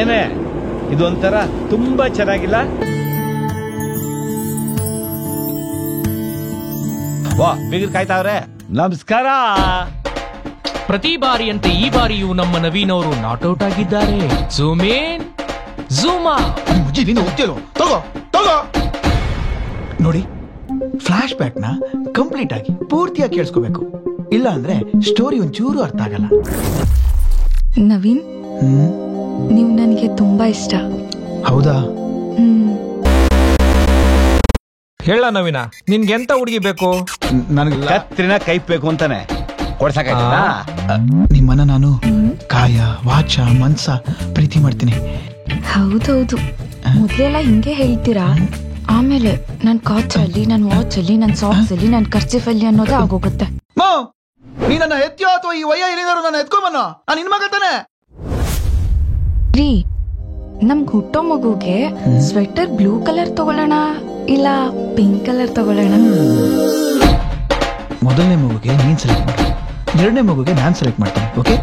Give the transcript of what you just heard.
ಏನೇ ಇದೊಂಥರ ತುಂಬಾ ಚೆನ್ನಾಗಿಲ್ಲ? ವಾ ಬೀಗರ್ ಕಾಯ್ತಾವ್ರೆ. ನಮಸ್ಕಾರ. ಪ್ರತಿ ಬಾರಿಯಂತೆ ಈ ಬಾರಿಯೂ ನಮ್ಮ ನವೀನ್ ಅವರು ನಾಟ್ ಔಟ್ ಆಗಿದ್ದಾರೆ. ಝೂಮ್ ಇನ್ ಝೂಮ್ ನೋಡಿ, ಫ್ಲಾಶ್ ಬ್ಯಾಕ್ ನ ಕಂಪ್ಲೀಟ್ ಆಗಿ ಪೂರ್ತಿಯಾಗಿ ಕೇಳಿಸ್ಕೋಬೇಕು. ಇಲ್ಲ ಅಂದ್ರೆ ಸ್ಟೋರಿ ಒಂಚೂರು ಅರ್ಥ ಆಗಲ್ಲ. ನವೀನ್, ನೀವು ನನಗೆ ತುಂಬಾ ಇಷ್ಟ. ಹೌದಾ? ಹೇಳ ನವೀನ, ನಿನ್ಗೆಂತ ಹುಡುಗಿ ಬೇಕು? ನನಗೆ ಕತ್ರಿನ ಕೈಪ್ ಬೇಕು ಅಂತಾನೆ. ಕೊಡ್ಸಕ್ಕಾಯ್ತದ? ನಿಮ್ಮನ್ನ ನಾನು ಕಾಯ ವಾಚ ಮನ್ಸ ಪ್ರೀತಿ ಮಾಡ್ತೀನಿ. ಹೌದೌದು, ಮೊದ್ಲೆಲ್ಲ ಹಿಂಗೆ ಹೇಳ್ತೀರಾ, ಆಮೇಲೆ ನನ್ ಕಾಚ್ ಅಲ್ಲಿ, ನನ್ ವಾಚ್ ಅಲ್ಲಿ, ನನ್ ಸಾಕ್ಸ್ ಅಲ್ಲಿ, ನನ್ ಕರ್ಚಿಫ್ ಅಲ್ಲಿ ಅನ್ನೋದೇ ಆಗೋಗುತ್ತೆ. ನೀ ನನ್ನ ಎತ್ತಿಯೋ ಅಥವಾ ಈ ವಯ್ಯ ಎಲ್ಲಿದಾರೋ ನನ್ನ ಎತ್ಕೊಂಬನ್ನೋ, ನಾನು ನಿನ್ ಮಗ ತಾನೆ. ರೀ, ನಮ್ಗ್ ಹುಟ್ಟೋ ಮಗುಗೆ ಸ್ವೆಟರ್ ಬ್ಲೂ ಕಲರ್ ತಗೊಳ್ಳೋಣ ಇಲ್ಲ ಪಿಂಕ್ ಕಲರ್ ತಗೊಳ್ಳೋಣ? ಮೊದಲನೇ ಮಗುಗೆ ನೀನ್ ಸೆಲೆಕ್ಟ್ ಮಾಡಿ, ಎರಡನೇ ಮಗುಗೆ ನಾನ್ ಸೆಲೆಕ್ಟ್ ಮಾಡ್ತೀನಿ. ಓಕೆ?